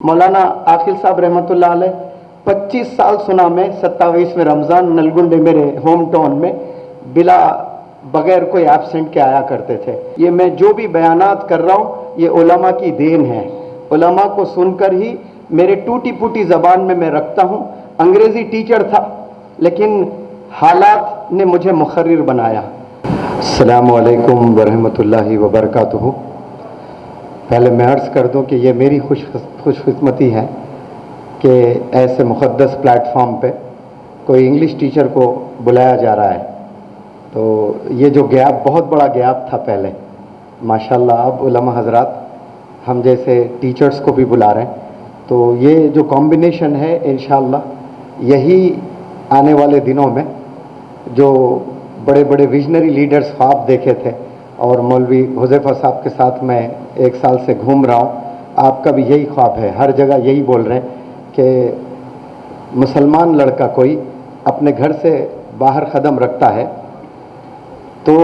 मौलाना आखिल साहब रहमतुल्लाह अलैह 25 साल सुना मैं 27वें रमज़ान नलगुंडे मेरे होम टाउन में बिला बगैर कोई एब्सेंट के आया करते थे। ये मैं जो भी बयानात कर रहा हूँ ये उलमा की देन है। उलमा को सुनकर ही मेरे टूटी फूटी ज़बान में मैं रखता हूँ। अंग्रेज़ी टीचर था लेकिन हालात ने मुझे मुखर्रिर बनाया। अस्सलामु अलैकुम वरहमतुल्लाहि वबरकातुहू। पहले मैं अर्ज़ कर दूं कि ये मेरी खुशकिस्मती है कि ऐसे मुक़द्दस प्लेटफॉर्म पे कोई इंग्लिश टीचर को बुलाया जा रहा है। तो ये जो गैप, बहुत बड़ा गैप था पहले, माशाल्लाह अब उलमा हज़रात हम जैसे टीचर्स को भी बुला रहे हैं। तो ये जो कॉम्बिनेशन है इंशाअल्लाह यही आने वाले दिनों में जो बड़े बड़े विजनरी लीडर्स ख्वाब देखे थे, और मौलवी हुज़ैफ़ा साहब के साथ मैं 1 साल से घूम रहा हूँ, आपका भी यही ख्वाब है। हर जगह यही बोल रहे हैं कि मुसलमान लड़का कोई अपने घर से बाहर कदम रखता है तो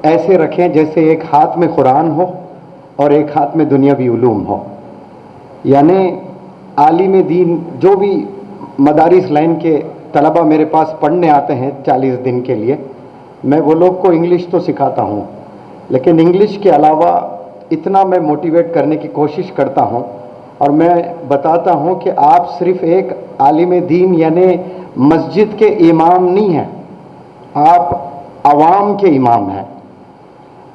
ऐसे रखें जैसे एक हाथ में कुरान हो और एक हाथ में दुनियावी उलूम हो। यानी आलिम दीन जो भी मदारिस लाइन के तलबा मेरे पास पढ़ने आते हैं 40 दिन के लिए, मैं वो लोग को इंग्लिश तो सिखाता हूँ, लेकिन इंग्लिश के अलावा इतना मैं मोटिवेट करने की कोशिश करता हूँ और मैं बताता हूँ कि आप सिर्फ एक आलिम दीन यानी मस्जिद के इमाम नहीं हैं, आप अवाम के इमाम हैं।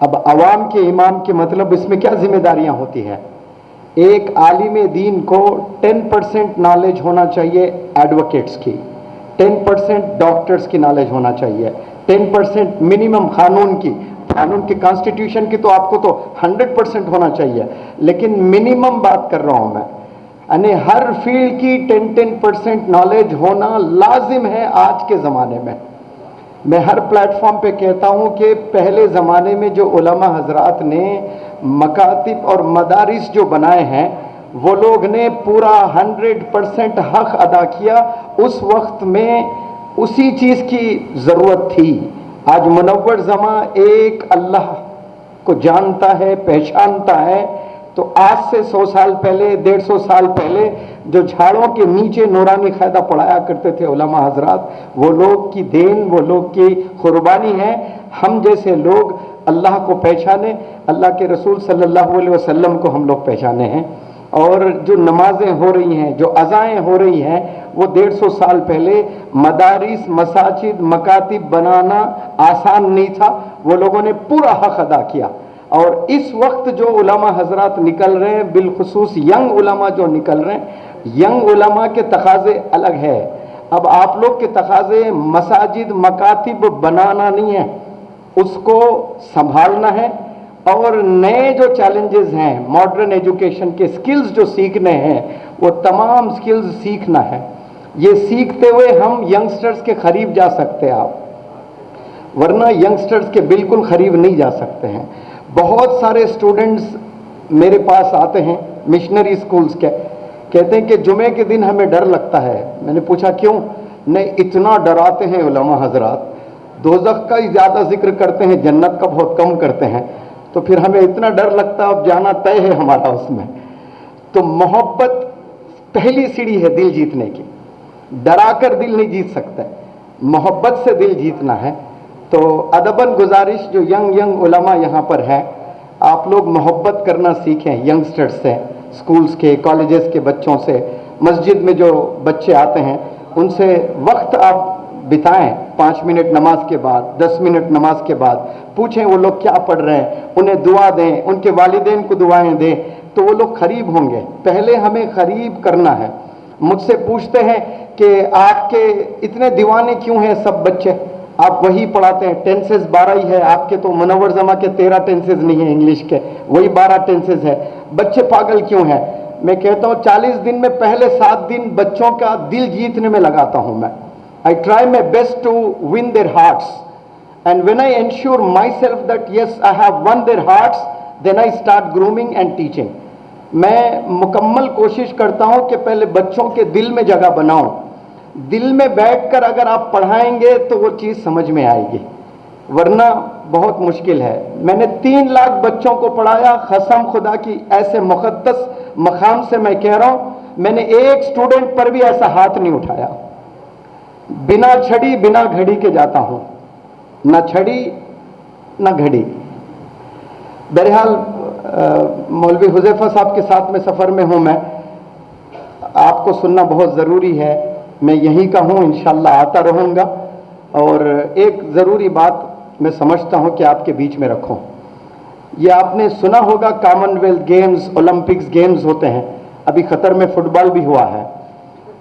अब अवाम के इमाम के मतलब इसमें क्या जिम्मेदारियाँ होती हैं? एक आलिम दीन को 10% नॉलेज होना चाहिए एडवोकेट्स की, 10% डॉक्टर्स की नॉलेज होना चाहिए, 10% मिनिमम कानून की कॉन्स्टिट्यूशन की तो आपको तो 100% होना चाहिए, लेकिन मिनिमम बात कर रहा हूं मैं। यानी हर फील्ड की 10% नॉलेज होना लाजिम है आज के ज़माने में। मैं हर प्लेटफॉर्म पे कहता हूं कि पहले ज़माने में जो उलमा हजरात ने मकातिब और मदारिस जो बनाए हैं वो लोग ने पूरा 100% हक अदा किया। उस वक्त में उसी चीज़ की ज़रूरत थी। आज मुनव्वर ज़मा एक अल्लाह को जानता है, पहचानता है। तो आज से 100 साल पहले, 150 साल पहले जो झाड़ों के नीचे नूरानी क़ायदा पढ़ाया करते थे उलमा हजरात, वो लोग की देन, वो लोग की कुर्बानी है। हम जैसे लोग अल्लाह को पहचाने, अल्लाह के रसूल सल्लल्लाहु अलैहि वसल्लम को हम लोग पहचाने हैं। और जो नमाजें हो रही हैं, जो अज़ाएँ हो रही हैं, वो 150 साल पहले मदारिस, मसाजिद, मकातिब बनाना आसान नहीं था। वो लोगों ने पूरा हक अदा किया। और इस वक्त जो उलमा हजरात निकल रहे हैं, बिलखुसूस यंग उलमा जो निकल रहे हैं, यंग उलमा के तकाजे अलग है। अब आप लोग के तकाजे मसाजिद, मकातिब बनाना नहीं है, उसको संभालना है। और नए जो चैलेंजेस हैं, मॉडर्न एजुकेशन के स्किल्स जो सीखने हैं, वो तमाम स्किल्स सीखना है। ये सीखते हुए हम यंगस्टर्स के करीब जा सकते हैं आप, वरना यंगस्टर्स के बिल्कुल करीब नहीं जा सकते हैं। बहुत सारे स्टूडेंट्स मेरे पास आते हैं मिशनरी स्कूल्स के, कहते हैं कि जुमे के दिन हमें डर लगता है। मैंने पूछा क्यों? नहीं, इतना डराते हैं उलमा हजरात, दोज़ख का ही ज़्यादा जिक्र करते हैं, जन्नत का बहुत कम करते हैं, तो फिर हमें इतना डर लगता है, अब जाना तय है हमारा उसमें। तो मोहब्बत पहली सीढ़ी है दिल जीतने की। डरा कर दिल नहीं जीत सकते, मोहब्बत से दिल जीतना है। तो अदबन गुजारिश जो यंग उलमा यहाँ पर है, आप लोग मोहब्बत करना सीखें यंगस्टर्स से, स्कूल्स के, कॉलेजेस के बच्चों से, मस्जिद में जो बच्चे आते हैं उनसे वक्त आप बिताएं। 5 मिनट नमाज के बाद, 10 मिनट नमाज के बाद पूछें वो लोग क्या पढ़ रहे हैं, उन्हें दुआ दें, उनके वालिदैन को दुआएं दें, तो वो लोग करीब होंगे। पहले हमें करीब करना है। मुझसे पूछते हैं कि आपके इतने दीवाने क्यों हैं सब बच्चे, आप वही पढ़ाते हैं, टेंसेस 12 ही है आपके, तो मुनव्वर ज़मा के 13 टेंसेस नहीं है इंग्लिश के, वही 12 टेंसेस है, बच्चे पागल क्यों हैं? मैं कहता हूँ 40 दिन में पहले 7 दिन बच्चों का दिल जीतने में लगाता हूँ मैं। I try my best to win their hearts, and when I ensure myself that yes I have won their hearts, then I start grooming and teaching. मैं मुकम्मल कोशिश करता हूँ कि पहले बच्चों के दिल में जगह बनाऊँ। दिल में बैठकर अगर आप पढ़ाएंगे तो वो चीज़ समझ में आएगी, ورنہ بہت مشکل ہے. میں نے 3 لاکھ بچوں کو پڑھایا, قسم خدا کی ایسے مقدس مقام سے میں کہہ رہا ہوں, میں نے ایک اسٹوڈنٹ پر بھی ایسا ہاتھ نہیں اٹھایا. بنا چھڑی بنا گھڑی کے جاتا ہوں, نہ چھڑی نہ گھڑی. بہرحال مولوی حذیفہ صاحب کے ساتھ میں سفر میں ہوں. میں آپ کو سننا بہت ضروری ہے. میں یہیں کا ہوں, انشاءاللہ آتا رہوں گا. اور ایک ضروری بات میں سمجھتا ہوں کہ آپ کے بیچ میں رکھوں. یہ آپ نے سنا ہوگا common wealth games, Olympics games ہوتے ہیں. ابھی قطر میں فٹ بال بھی ہوا ہے.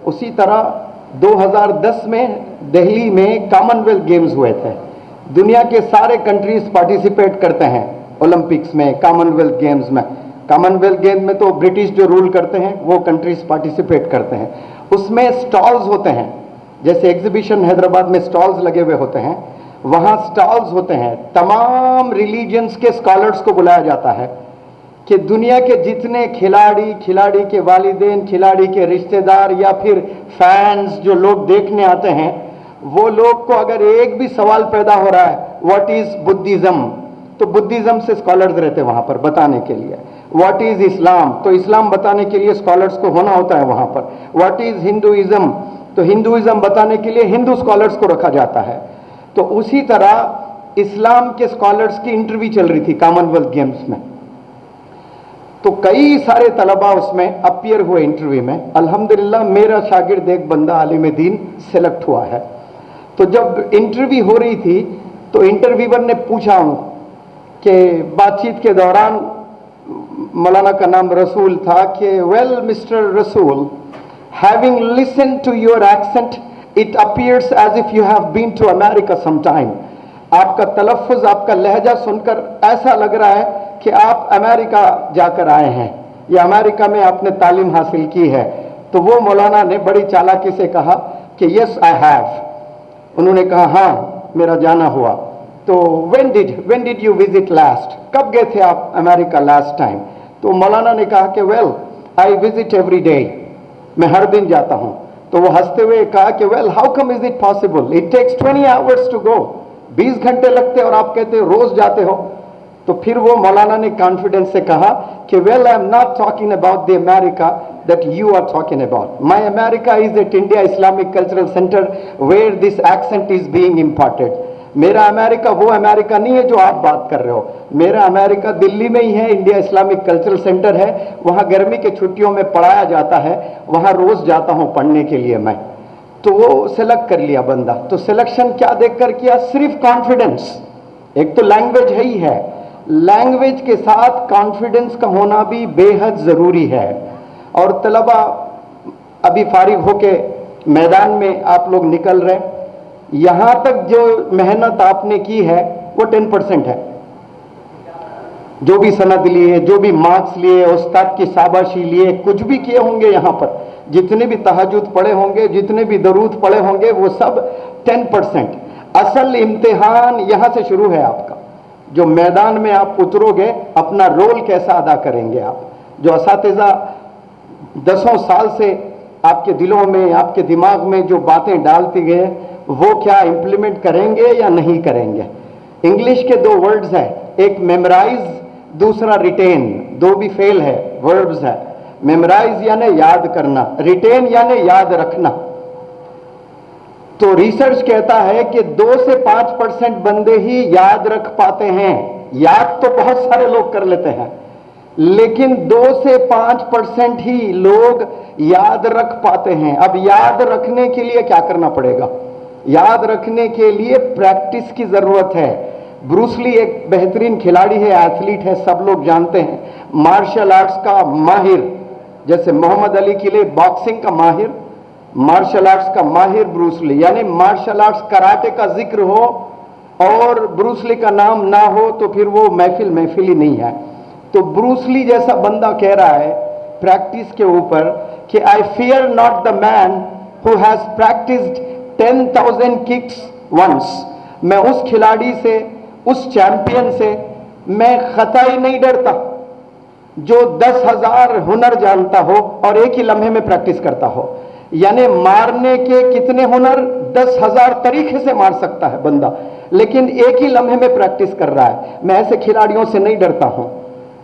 اسی طرح 2010 میں دہلی میں کامن ویلتھ گیمز ہوئے تھے. دنیا کے سارے کنٹریز پارٹیسپیٹ کرتے ہیں اولمپکس میں, کامن ویلتھ گیمز میں. کامن ویلتھ گیمز میں تو برٹش جو رول کرتے ہیں وہ کنٹریز پارٹیسپیٹ کرتے ہیں. اس میں سٹالز ہوتے ہیں, جیسے ایگزیبیشن حیدرآباد میں سٹالز لگے ہوئے ہوتے ہیں, وہاں سٹالز ہوتے ہیں. تمام ریلیجنز کے اسکالرز کو بلایا جاتا ہے کہ دنیا کے جتنے کھلاڑی, کھلاڑی کے والدین, کھلاڑی کے رشتہ دار یا پھر فینز جو لوگ دیکھنے آتے ہیں, وہ لوگ کو اگر ایک بھی سوال پیدا ہو رہا ہے واٹ از بدھزم, تو بدھزم سے اسکالرز رہتے وہاں پر بتانے کے لیے. واٹ از اسلام, تو اسلام بتانے کے لیے اسکالرز کو ہونا ہوتا ہے وہاں پر. واٹ از ہندوازم, تو ہندوازم بتانے کے لیے ہندو اسکالرز کو رکھا جاتا ہے. تو اسی طرح اسلام کے اسکالرز کی انٹرویو چل رہی تھی کامن ویلتھ گیمز میں. تو کئی سارے طلباء اس میں اپیئر ہوئے انٹرویو میں. الحمدللہ میرا شاگرد ایک بندہ عالم دین سلیکٹ ہوا ہے. تو جب انٹرویو ہو رہی تھی تو انٹرویور نے پوچھا کہ بات چیت کے دوران, مولانا کا نام رسول تھا, کہ ویل مسٹر رسول, having listened to your accent it appears as if you have been to America sometime. آپ کا تلفظ, آپ کا لہجہ سن کر ایسا لگ رہا ہے کہ آپ امریکہ جا کر آئے ہیں یا امریکہ میں آپ نے تعلیم حاصل کی ہے. تو وہ مولانا نے بڑی چالاکی سے کہا کہ یس آئی ہیو. انہوں نے کہا ہاں میرا جانا ہوا. تو when did you visit last, کب گئے تھے آپ امریکہ لاسٹ ٹائم؟ تو مولانا نے کہا کہ well I visit every day, میں ہر دن جاتا ہوں. تو وہ ہنستے ہوئے کہا کہ well how come is it possible, it takes 20 hours to go, 20 گھنٹے لگتے اور آپ کہتے روز جاتے ہو. تو پھر وہ مولانا نے کانفیڈنس سے کہا کہ well I am not talking about the America that you are talking about. My America is at India Islamic Cultural Center where this accent is being imparted. میرا امریکہ وہ امریکہ نہیں ہے جو آپ بات کر رہے ہو. میرا امریکہ دلی میں ہی ہے, انڈیا اسلامک کلچرل سینٹر ہے, وہاں گرمی کے چھٹیوں میں پڑھایا جاتا ہے, وہاں روز جاتا ہوں پڑھنے کے لیے میں. تو وہ سلیکٹ کر لیا بندہ. تو سلیکشن کیا دیکھ کر کیا؟ صرف کانفیڈنس. ایک تو لینگویج ہے ہی ہے, لینگویج کے ساتھ کانفیڈنس کا ہونا بھی بے حد ضروری ہے. اور طلبہ ابھی فارغ ہو کے میدان میں آپ لوگ نکل رہے, یہاں تک جو محنت آپ نے کی ہے وہ 10% ہے. جو بھی سند لیے, جو بھی مارکس لیے, استاد کی شاباشی لیے, کچھ بھی کیے ہوں گے یہاں پر, جتنے بھی تہجد پڑھے ہوں گے, جتنے بھی درود پڑھے ہوں گے, وہ سب 10%. اصل امتحان یہاں سے شروع ہے آپ کا. جو میدان میں آپ اترو گے, اپنا رول کیسا ادا کریں گے آپ. جو اساتذہ 10 سال سے آپ کے دلوں میں, آپ کے دماغ میں جو باتیں ڈالتی گئے, وہ کیا امپلیمنٹ کریں گے یا نہیں کریں گے. انگلش کے 2 ورڈز ہیں, ایک میمورائز, دوسرا ریٹین. 2 بھی فیل ہے, وربز ہے. میمورائز یعنی یاد کرنا, ریٹین یعنی یاد رکھنا. تو ریسرچ کہتا ہے کہ 2 سے 5% بندے ہی یاد رکھ پاتے ہیں. یاد تو بہت سارے لوگ کر لیتے ہیں, لیکن 2 سے 5% ہی لوگ یاد رکھ پاتے ہیں. اب یاد رکھنے کے لیے کیا کرنا پڑے گا؟ یاد رکھنے کے لیے پریکٹس کی ضرورت ہے. بروس لی ایک بہترین کھلاڑی ہے, ایتھلیٹ ہے, سب لوگ جانتے ہیں, مارشل آرٹس کا ماہر. جیسے محمد علی کے لیے باکسنگ کا ماہر, مارشل آرٹس کا ماہر بروس لی. یعنی مارشل آرٹس کراٹے کا ذکر ہو اور بروس لی کا نام نہ ہو تو پھر وہ محفل ہی نہیں ہے. تو بروس لی جیسا بندہ کہہ رہا ہے پریکٹس کے اوپر کہ I fear not the man who has practiced 10,000 kicks once. میں اس کھلاڑی سے, اس چیمپئن سے میں خطا ہی نہیں ڈرتا جو 10,000 ہنر جانتا ہو اور ایک ہی لمحے میں پریکٹس کرتا ہو. यानी मारने के कितने हुनर, 10,000 तरीके से मार सकता है बंदा, लेकिन एक ही लम्हे में प्रैक्टिस कर रहा है। मैं ऐसे खिलाड़ियों से नहीं डरता हूं।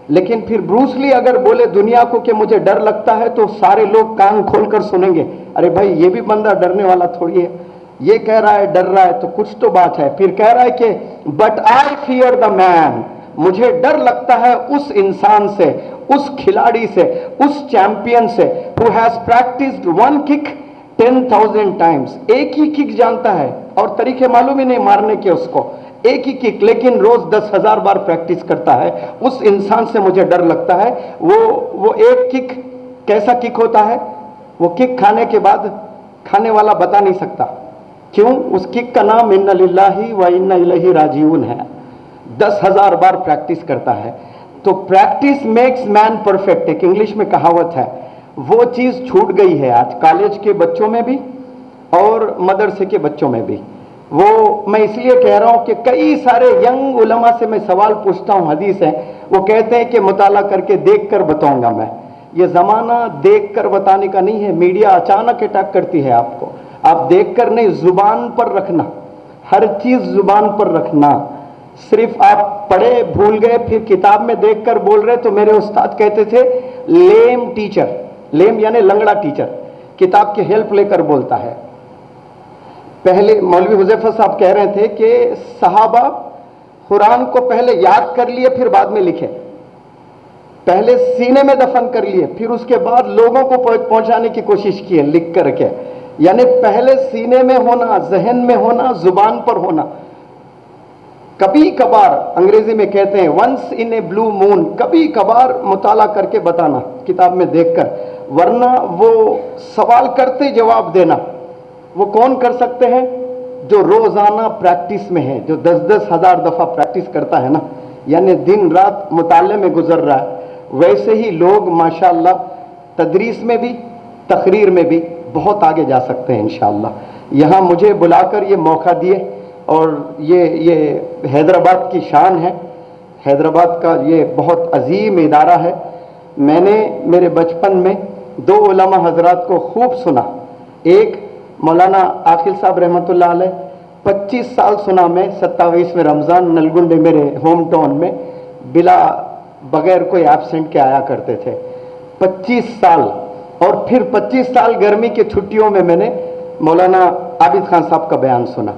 लेकिन फिर ब्रूस ली अगर बोले दुनिया को कि मुझे डर लगता है, तो सारे लोग कान खोलकर सुनेंगे, अरे भाई ये भी बंदा डरने वाला थोड़ी है, ये कह रहा है डर रहा है तो कुछ तो बात है। फिर कह रहा है कि but I fear the man, मुझे डर लगता है उस इंसान से, उस खिलाड़ी से, उस चैंपियन से, who has practised one kick 10,000 times. एक ही किक जानता है और तरीके मालूम ही नहीं मारने के उसको, एक ही किक, लेकिन रोज 10,000 बार प्रैक्टिस करता है। उस इंसान से मुझे डर लगता है। वो एक किक कैसा किक होता है, वो किक खाने के बाद खाने वाला बता नहीं सकता। क्यों? उस किक का नाम इन्ना लिल्लाही व इन्ना इलैहि राजिऊन है। 10,000 बार प्रैक्टिस करता है। तो प्रैक्टिस मेक्स मैन परफेक्ट, एक इंग्लिश में कहावत है। वो चीज छूट गई है आज कॉलेज के बच्चों में भी और मदरसे के बच्चों में भी। वो मैं इसलिए कह रहा हूं कि कई सारे यंग उलमा से मैं सवाल पूछता हूं, हदीस है, वो कहते हैं कि मुताला करके देख कर बताऊंगा मैं। ये जमाना देख कर बताने का नहीं है। मीडिया अचानक अटैक करती है आपको, आप देख कर नहीं, जुबान पर रखना, हर चीज जुबान पर रखना। सिर्फ आप पढ़े भूल गए फिर किताब में देख कर बोल रहे। तो मेरे उस्ताद कहते थे लेम टीचर, लेम यानी लंगड़ा टीचर, किताब की हेल्प लेकर बोलता है। पहले मौलवी हुज़ैफा साहब कह रहे थे कि सहाबा कुरान को पहले याद कर लिए फिर बाद में लिखे, पहले सीने में दफन कर लिए फिर उसके बाद लोगों को पहुंचाने की कोशिश की है लिख कर के। यानी पहले सीने में होना, जहन में होना, जुबान पर होना। कभी कभार, अंग्रेजी में कहते हैं once in a blue moon, कभी कभार मुताला करके बताना किताब में देखकर, वरना वो सवाल करते जवाब देना वो कौन कर सकते हैं? जो रोजाना प्रैक्टिस में है, जो 10-10 हजार दफा प्रैक्टिस करता है ना, यानी दिन रात मुताले में गुजर रहा है। वैसे ही लोग माशाअल्लाह तदरीस में भी, तकरीर में भी बहुत आगे जा सकते हैं इंशाअल्लाह। यहाँ मुझे बुलाकर ये मौका दिए, और ये हैदराबाद की शान है, हैदराबाद का ये बहुत अजीम इदारा है। मैंने मेरे बचपन में 2 उलमा हजरात को खूब सुना। एक मौलाना आकिल साहब रहमतुल्लाह अलैह, 25 साल सुना मैं 27वें रमज़ान नलगुंडे मेरे होम टाउन में बिला बगैर कोई एब्सेंट के आया करते थे, 25 साल। और फिर 25 साल गर्मी की छुट्टियों में मैंने मौलाना आबिद खान साहब का बयान सुना,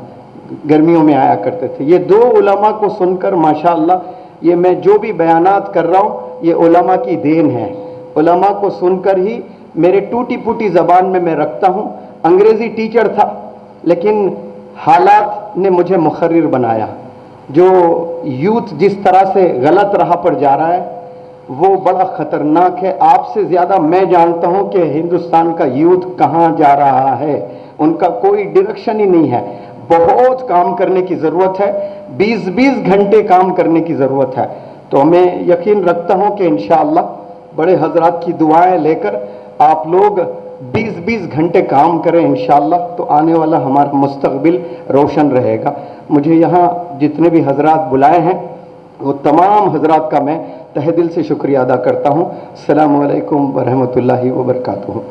गर्मियों में आया करते थे। ये 2 उलमा को सुनकर माशाअल्लाह, ये मैं जो भी बयानात कर रहा हूँ ये उलमा की देन है। उलमा को सुनकर ही मेरे टूटी फूटी ज़बान में मैं रखता हूँ। अंग्रेज़ी टीचर था, लेकिन हालात ने मुझे मुखर्रिर बनाया। जो यूथ जिस तरह से गलत राह पर जा रहा है वो बड़ा ख़तरनाक है। आपसे ज़्यादा मैं जानता हूँ कि हिंदुस्तान का यूथ कहाँ जा रहा है, उनका कोई डायरेक्शन ही नहीं है। बहुत काम करने की ज़रूरत है, 20-20 घंटे काम करने की ज़रूरत है। तो मैं यकीन रखता हूँ कि इंशाअल्लाह बड़े हजरात की दुआएं लेकर आप लोग 20-20 घंटे काम करें इंशाअल्लाह, तो आने वाला हमारा मुस्तकबिल रोशन रहेगा। मुझे यहाँ जितने भी हजरात बुलाए हैं वो तमाम हजरात का मैं तहे दिल से शुक्रिया अदा करता हूँ। अस्सलामु अलैकुम व रहमतुल्लाहि व बरकातुहू।